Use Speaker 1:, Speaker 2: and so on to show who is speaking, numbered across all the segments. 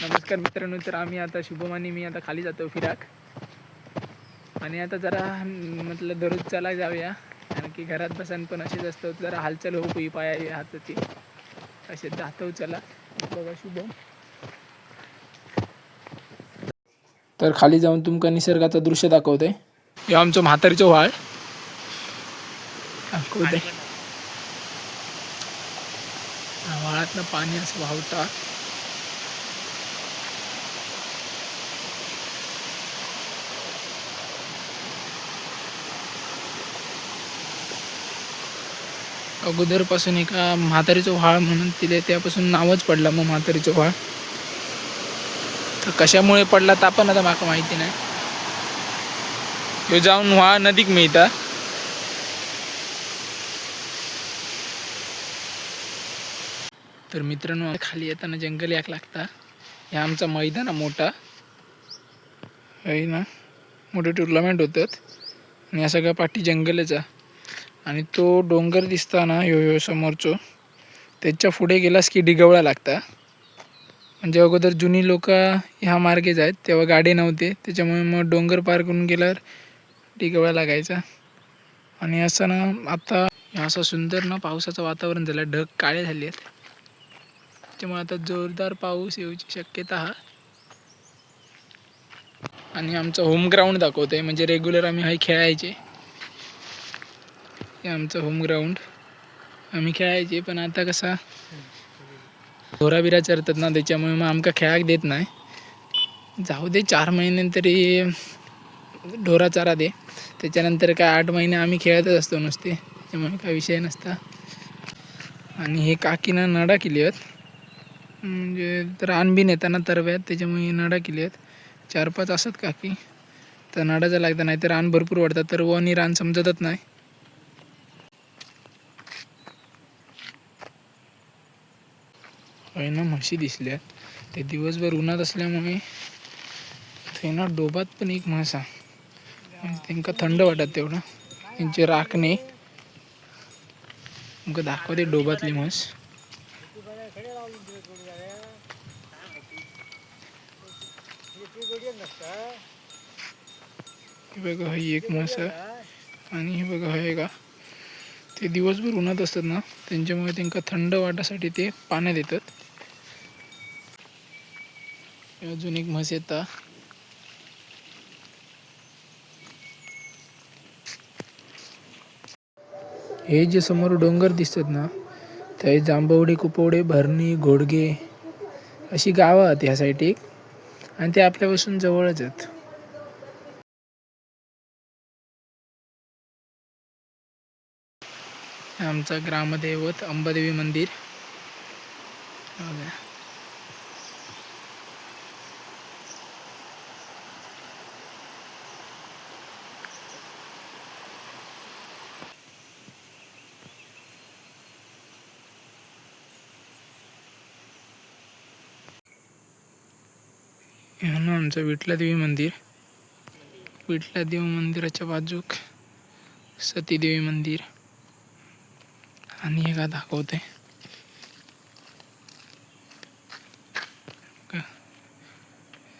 Speaker 1: नमस्कार मित्रांनो, तर आम्ही आता शुभम आणि मी आता खाली जातो फिराक. आणि आता जरा म्हटलं दररोज चला जाऊया, कारण की घरात बसन पण असेच असतो, जरा हालचाल होऊ पाया हाताची असे जातो. चला बघा शुभम. तर खाली जाऊन तुमका निसर्गाचं दृश्य दाखवते. हे आमचं म्हातारीचं व्हाळ दाखवते. व्हाळातनं पाणी असं वाहता. अगोदरपासून एका म्हातारीचं व्हाळ म्हणून तिथे त्यापासून नावच पडला मग म्हातारीचं व्हाळ. तर कशामुळे पडला तर पण आता माका माहिती नाही. ह्यो जाऊन व्हाळ नदीक मिळता. तर मित्रांनो, खाली येताना जंगल याक लागता. हे आमचा मैदान मोठा आहे ना, मोठे टुर्नामेंट होतात आणि या सगळ्या पाठी जंगलच आहे. आणि तो डोंगर दिसता ना ह्यो समोरचो, त्याच्या पुढे गेलास की डिगवळा लागता. म्हणजे अगोदर जुनी लोक ह्या मार्गे जायत तेव्हा गाडी नव्हते, त्याच्यामुळे मग डोंगर पार करून गेल्यावर डिगवळा लागायचा. आणि असं ना आता असं सुंदर ना पावसाचं वातावरण झालं, ढग काळे झाले आहेत, त्यामुळे आता जोरदार पाऊस येऊची शक्यता आहे. आणि आमचं होम ग्राउंड दाखवतंय, म्हणजे रेग्युलर आम्ही हाय खेळायचे. हे आमचं होम ग्राउंड, आम्ही खेळायचे. पण आता कसा ढोराबिरा चरतात ना, त्याच्यामुळे मग आमका खेळाक देत नाही. जाऊ दे 4 महिने तरी ढोरा चारा दे, त्याच्यानंतर काय 8 महिने आम्ही खेळतच असतो नुसते, त्यामुळे काय विषय नसता. आणि हे काकीनं नडा केली आहेत, म्हणजे रान बी नेताना तरव्यात, त्याच्यामुळे नडा केली आहेत. 4-5 असतात काकी, तर नडाचा लागता. नाही तर रान भरपूर वाढतात, तर व आणि रान समजतच नाही. आहे ना, म्हशी दिसल्यात. ते दिवसभर उन्हात असल्यामुळे ते ना डोबात पण एक म्हस आहे, म्हणजे त्यांना थंड वाटत तेवढं. त्यांचे राखणे मग दाखवते डोबातली म्हस. हे बघा, ही एक म्हस आहे. आणि हे बघा, हे का ते दिवसभर उन्हात असतात ना, त्यांच्यामुळे त्यांना थंड वाटासाठी ते पाण्यात येतात. अजून एक म्हस येता. हे जे समोर डोंगर दिसतात ना, ते जांभवडी, कुपवडे, भरणी, घोडगे अशी गावं आहेत ह्या साईडीक, आणि ते आपल्यापासून जवळच आहेत. आमचा ग्रामदैवत अंबादेवी मंदिर. ना आमचं विठलादेवी मंदिर. विठलादेवी मंदिराच्या बाजूक सतीदेवी मंदिर. आणि हे का दाखवते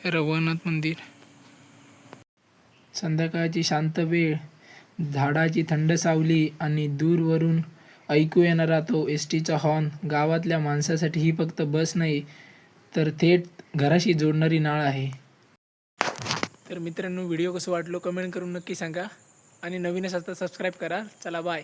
Speaker 1: रवनाथ मंदिर. संध्याकाळची शांत वेळ, झाडाची थंड सावली आणि दूरवरून ऐकू येणारा तो एसटीचा हॉर्न गावातल्या माणसासाठी ही फक्त बस नाही, तर थेट घराशी जोडणारी नाळ आहे. तर मित्रांनो, व्हिडिओ कसं वाटलो कमेंट करून नक्की सांगा, आणि नवीन असाल तर सबस्क्राईब करा. चला बाय.